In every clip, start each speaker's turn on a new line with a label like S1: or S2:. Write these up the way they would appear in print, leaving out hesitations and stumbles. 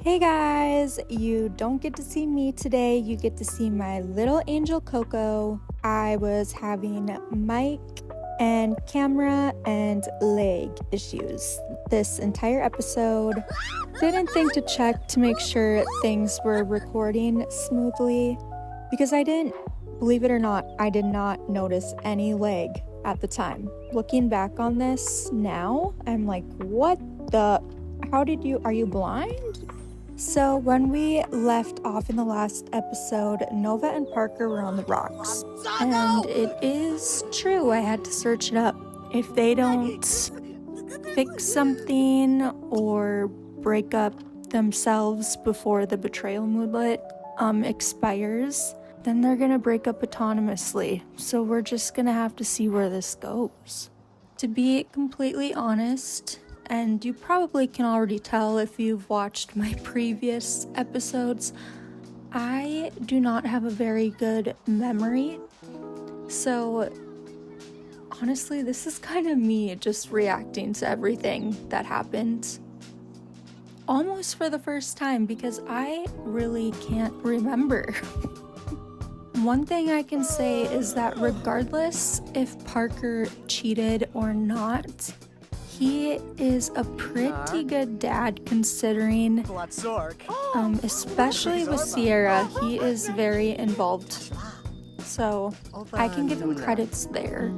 S1: Hey guys, you don't get to see me today, you get to see my little angel Coco. I was having mic and camera and leg issues this entire episode. Didn't think to check to make sure things were recording smoothly because believe it or not, I did not notice any leg at the time. Looking back on this now, I'm like, are you blind? So when we left off in the last episode, Nova and Parker were on the rocks. And it is true, I had to search it up. If they don't fix something or break up themselves before the betrayal moodlet expires, then they're gonna break up autonomously. So we're just gonna have to see where this goes. To be completely honest, and you probably can already tell if you've watched my previous episodes, I do not have a very good memory. So honestly, this is kind of me just reacting to everything that happened almost for the first time because I really can't remember. One thing I can say is that regardless if Parker cheated or not, he is a pretty good dad considering, especially with Sierra, he is very involved. So I can give him credits there.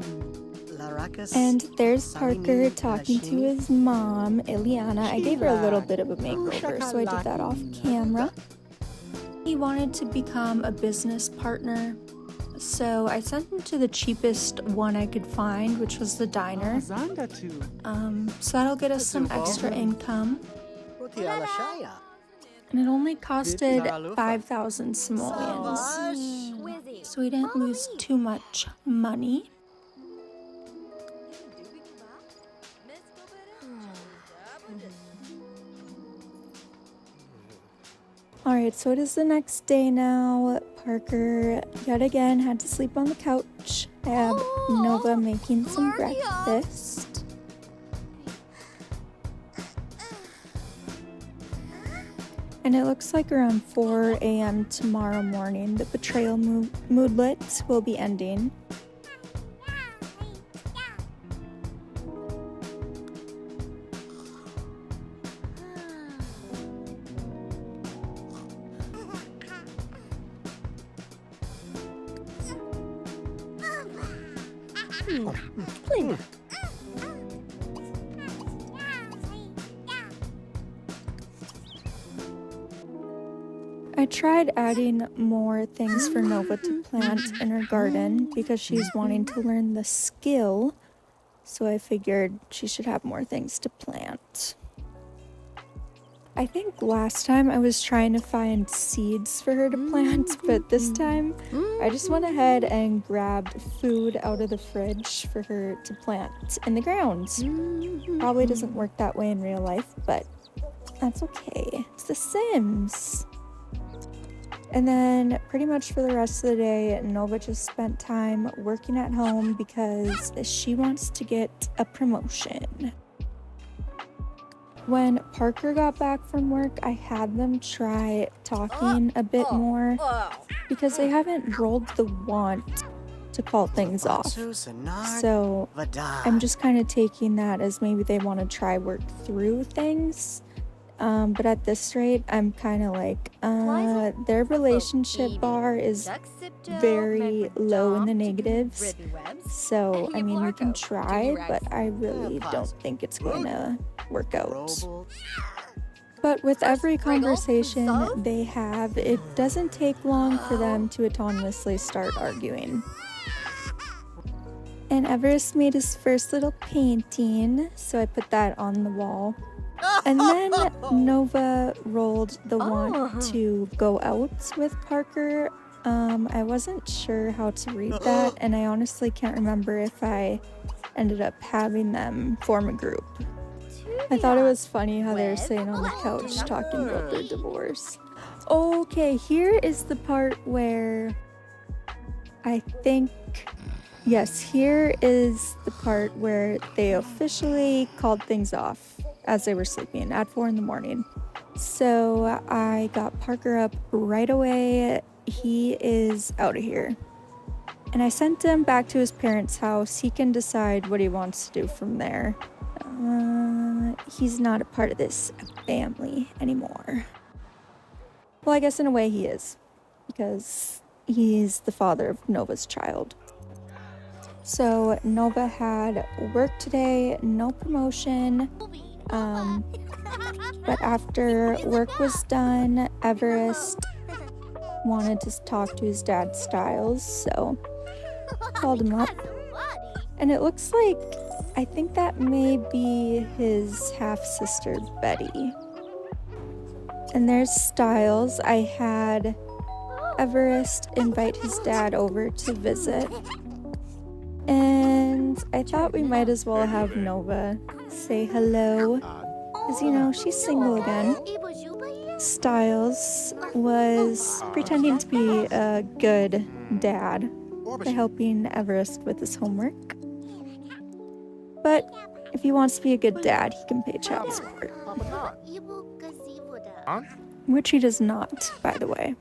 S1: And there's Parker talking to his mom, Ileana. I gave her a little bit of a makeover, so I did that off camera. He wanted to become a business partner, so I sent him to the cheapest one I could find, which was the diner. So that'll get us some extra income. And it only costed 5,000 simoleons, so we didn't lose too much money. Alright, so it is the next day now. Parker, yet again, had to sleep on the couch. I have Nova making some breakfast. And it looks like around 4 a.m. tomorrow morning, the betrayal moodlet will be ending. I tried adding more things for Nova to plant in her garden because she's wanting to learn the skill, so I figured she should have more things to plant. I think last time I was trying to find seeds for her to plant, but this time I just went ahead and grabbed food out of the fridge for her to plant in the ground. Probably doesn't work that way in real life, but that's okay. It's The Sims. And then pretty much for the rest of the day, Nova just spent time working at home because she wants to get a promotion. When Parker got back from work, I had them try talking a bit more because they haven't rolled the want to call things off. So I'm just kind of taking that as maybe they want to try work through things. But at this rate, I'm kind of like, their relationship bar is very low in the negatives. So, I mean, we can try, but I really don't think it's going to work out. But with every conversation they have, it doesn't take long for them to autonomously start arguing. And Everest made his first little painting, so I put that on the wall. And then Nova rolled the want to go out with Parker. I wasn't sure how to read that, and I honestly can't remember if I ended up having them form a group. I thought it was funny how they were sitting on the couch talking about their divorce. Okay, here is the part where here is the part where they officially called things off as they were sleeping at 4 in the morning. So I got Parker up right away. He is out of here. And I sent him back to his parents' house. He can decide what he wants to do from there. He's not a part of this family anymore. Well, I guess in a way he is, because he's the father of Nova's child. So Nova had work today, no promotion. But after work was done, Everest wanted to talk to his dad, Styles, so called him up. And it looks like, I think that may be his half-sister, Betty. And there's Styles. I had Everest invite his dad over to visit. And I thought we might as well have Nova say hello, because, you know, she's single again. Styles was pretending to be a good dad by helping Everest with his homework. But if he wants to be a good dad, he can pay child support. Which he does not, by the way.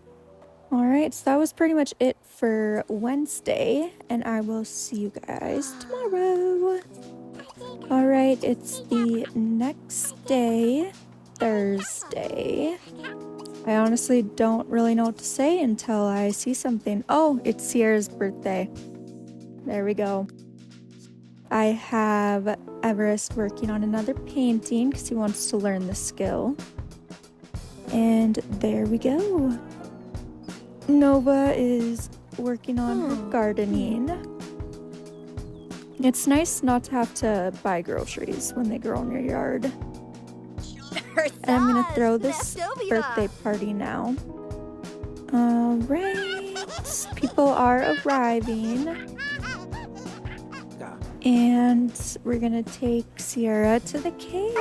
S1: Alright, so that was pretty much it for Wednesday, and I will see you guys tomorrow. Alright, it's the next day, Thursday. I honestly don't really know what to say until I see something. Oh, it's Sierra's birthday. There we go. I have Everest working on another painting because he wants to learn the skill. And there we go. Nova is working on her gardening. It's nice not to have to buy groceries when they grow in your yard. And I'm gonna throw this birthday party now. Alright, people are arriving. And we're gonna take Sierra to the cake.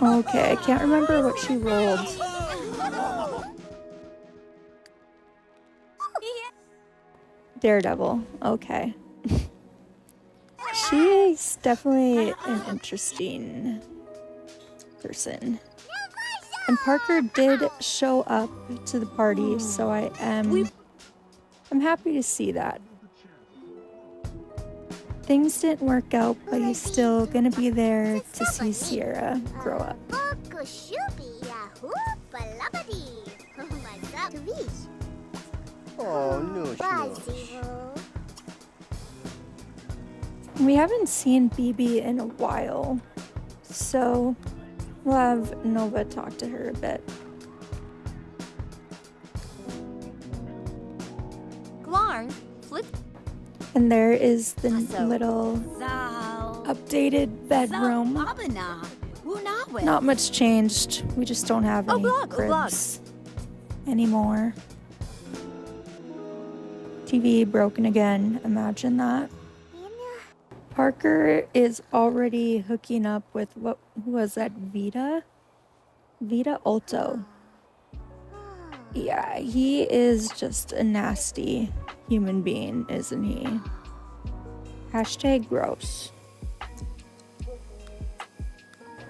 S1: Okay, I can't remember what she rolled. Daredevil, okay. She's definitely an interesting person. And Parker did show up to the party, so I'm happy to see that. Things didn't work out, but he's still gonna be there to see Sierra grow up. We haven't seen BB in a while, so we'll have Nova talk to her a bit. And there is the little updated bedroom. Not much changed. We just don't have any cribs anymore. TV broken again. Imagine that. Parker is already hooking up with who was that? Vita Alto. Yeah, he is just a nasty human being, isn't he? Hashtag gross.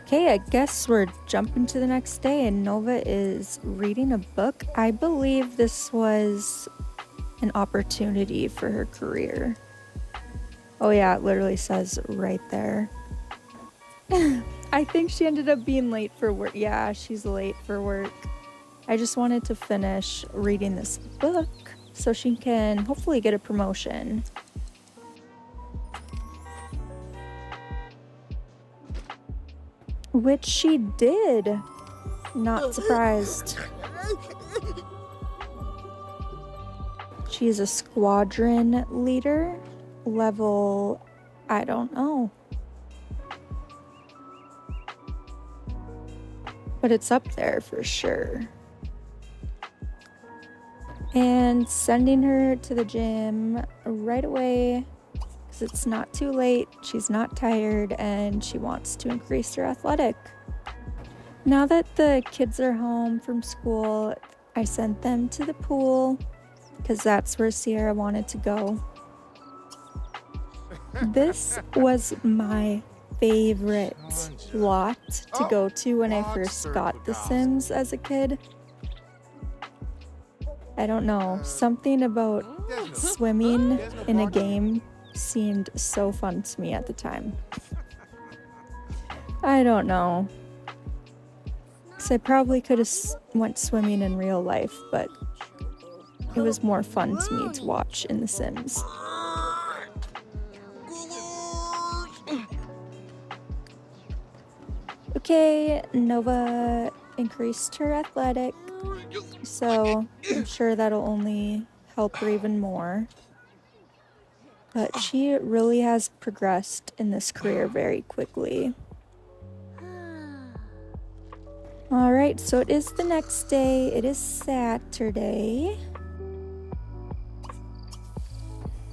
S1: Okay, I guess we're jumping to the next day and Nova is reading a book. I believe this was an opportunity for her career. Oh yeah, it literally says right there. I think she ended up being late for work. Yeah, she's late for work. I just wanted to finish reading this book so she can hopefully get a promotion. Which she did. Not surprised. She's a squadron leader. Level, I don't know. But it's up there for sure. And sending her to the gym right away because it's not too late, she's not tired, and she wants to increase her athletic. Now that the kids are home from school, I sent them to the pool because that's where Sierra wanted to go. This was my favorite lot to go to when I first got The Sims as a kid. I don't know, something about swimming in a game seemed so fun to me at the time. I don't know. So I probably could have went swimming in real life, but it was more fun to me to watch in The Sims. Okay, Nova increased her athletic, so I'm sure that'll only help her even more. But she really has progressed in this career very quickly. Alright, so it is the next day. It is Saturday.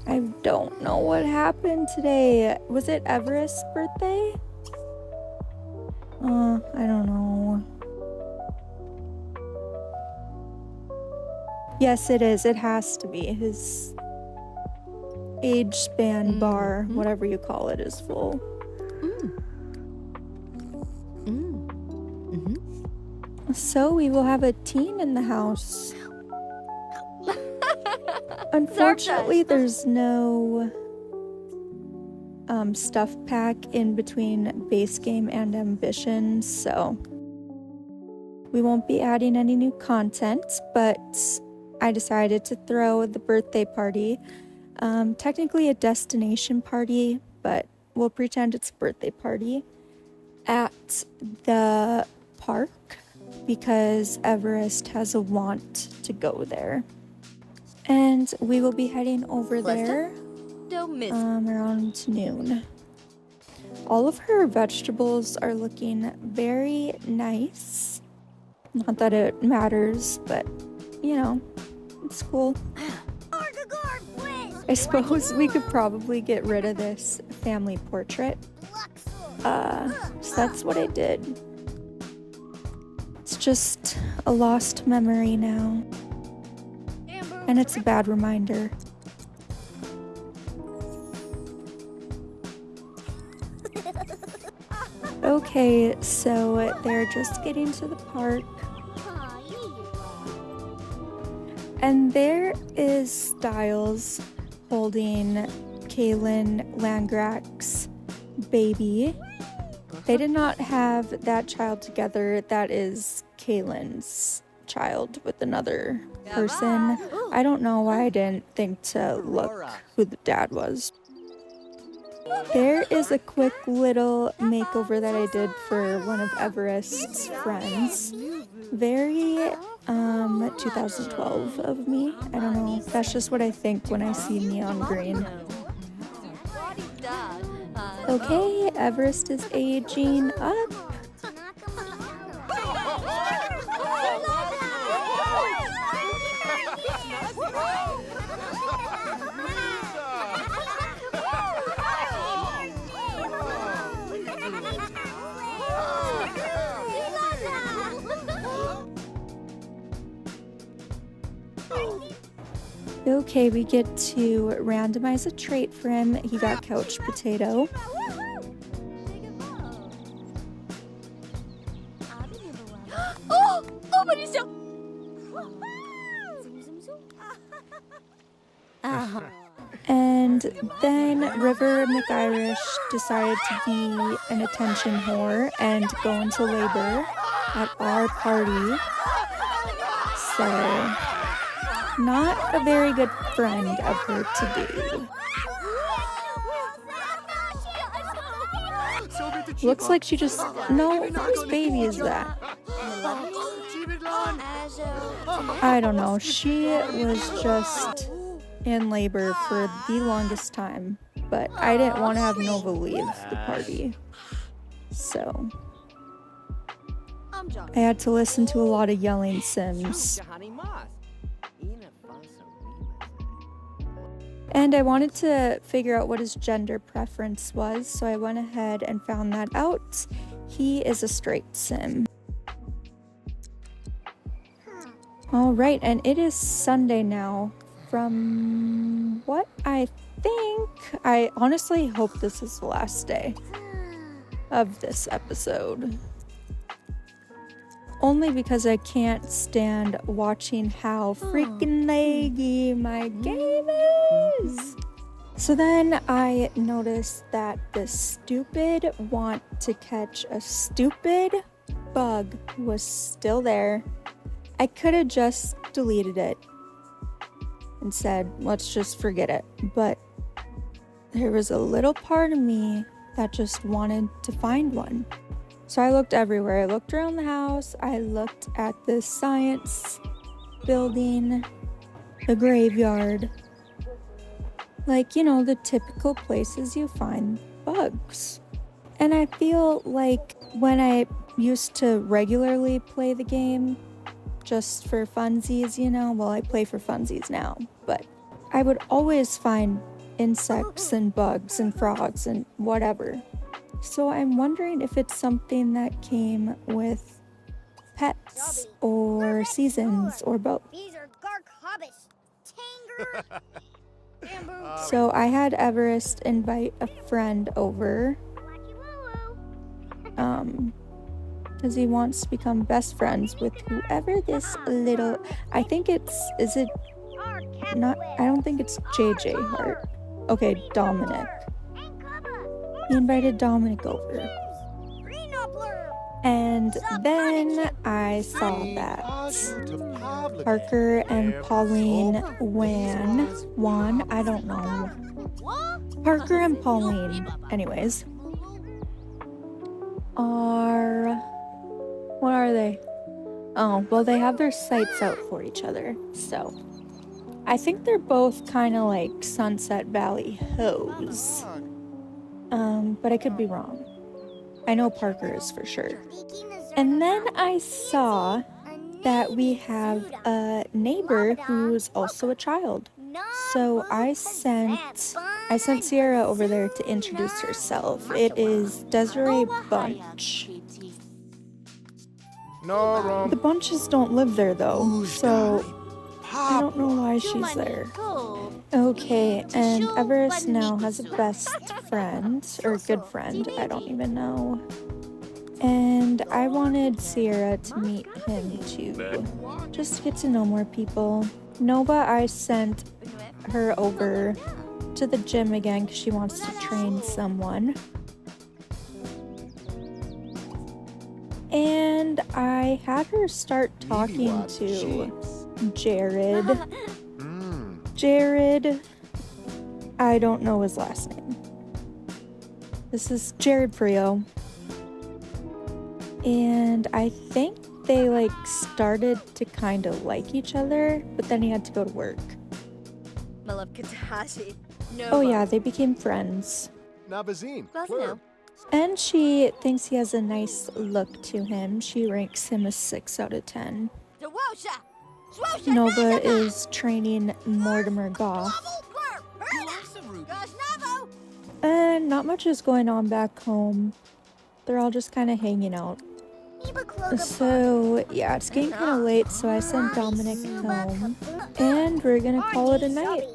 S1: I don't know what happened today. Was it Everest's birthday? I don't know. Yes, it is. It has to be. His age span bar, whatever you call it, is full. So we will have a teen in the house. Unfortunately, there's no stuff pack in between base game and ambitions, so we won't be adding any new content, but I decided to throw the birthday party. Technically a destination party, but we'll pretend it's a birthday party at the park because Everest has a want to go there. And we will be heading over there around noon. All of her vegetables are looking very nice. Not that it matters, but you know, it's cool. I suppose we could probably get rid of this family portrait. So that's what I did. It's just a lost memory now. And it's a bad reminder. Okay, so they're just getting to the park. And there is Styles holding Kaylin Langrak's baby. They did not have that child together. That is Kaylin's child with another person. I don't know why I didn't think to look who the dad was. There is a quick little makeover that I did for one of Everest's friends. Very 2012 of me. I don't know. That's just what I think when I see neon green. Okay, Everest is aging up. Okay, we get to randomize a trait for him. He got couch potato. And then River McIrish decided to be an attention whore and go into labor at our party. So, not a very good friend of her to be. Looks like she just... No, whose baby is that? I don't know. She was just in labor for the longest time, but I didn't want to have Nova leave the party. So, I had to listen to a lot of yelling Sims. And I wanted to figure out what his gender preference was, so I went ahead and found that out. He is a straight Sim. Alright, and it is Sunday now from what I think, I honestly hope this is the last day of this episode. Only because I can't stand watching how freaking laggy my game is. So then I noticed that the stupid want to catch a stupid bug was still there. I could have just deleted it and said, let's just forget it. But there was a little part of me that just wanted to find one. So I looked everywhere. I looked around the house. I looked at the science building, the graveyard. Like, you know, the typical places you find bugs. And I feel like when I used to regularly play the game, just for funsies, you know, well, I play for funsies now, but I would always find insects and bugs and frogs and whatever. So I'm wondering if it's something that came with pets or seasons or both. So I had Everest invite a friend over, because he wants to become best friends with whoever this little, I think it's, is it not, I don't think it's JJ Heart. Okay, Dominic. He invited Dominic over. And then I saw that Parker and Pauline Juan, I don't know. Parker and Pauline, anyways, what are they? Oh, well, they have their sights out for each other, so I think they're both kind of like Sunset Valley hoes. But I could be wrong. I know Parker is for sure. And then I saw that we have a neighbor who's also a child. So I sent Sierra over there to introduce herself. It is Desiree Bunch. The Bunches don't live there though, so I don't know why she's there. Okay, and Everest now has a best friend, or good friend, I don't even know. And I wanted Sierra to meet him too, just to get to know more people. Nova, I sent her over to the gym again because she wants to train someone. And I had her start talking to Jared. Jared, I don't know his last name. This is Jared Frio. And I think they like started to kind of like each other, but then he had to go to work. Oh yeah, they became friends. And she thinks he has a nice look to him. She ranks him a 6 out of 10. Nova is training Mortimer Goff. And not much is going on back home. They're all just kind of hanging out. So yeah, it's getting kind of late, so I sent Dominic home. And we're gonna call it a night.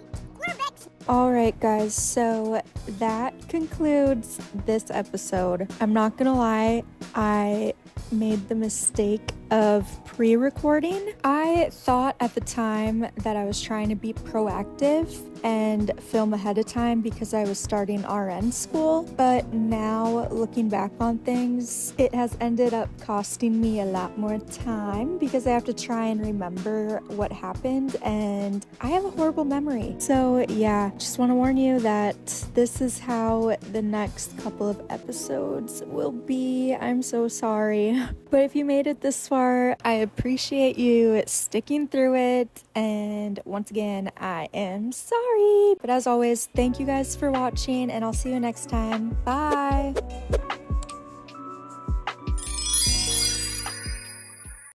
S1: Alright guys, so that concludes this episode. I'm not gonna lie, I made the mistake of pre-recording. I thought at the time that I was trying to be proactive and film ahead of time because I was starting RN school, but now looking back on things, it has ended up costing me a lot more time because I have to try and remember what happened, and I have a horrible memory. So yeah, just want to warn you that this is how the next couple of episodes will be. I'm so sorry. But if you made it this far, I appreciate you sticking through it. And once again, I am sorry. But as always, thank you guys for watching, and I'll see you next time. Bye.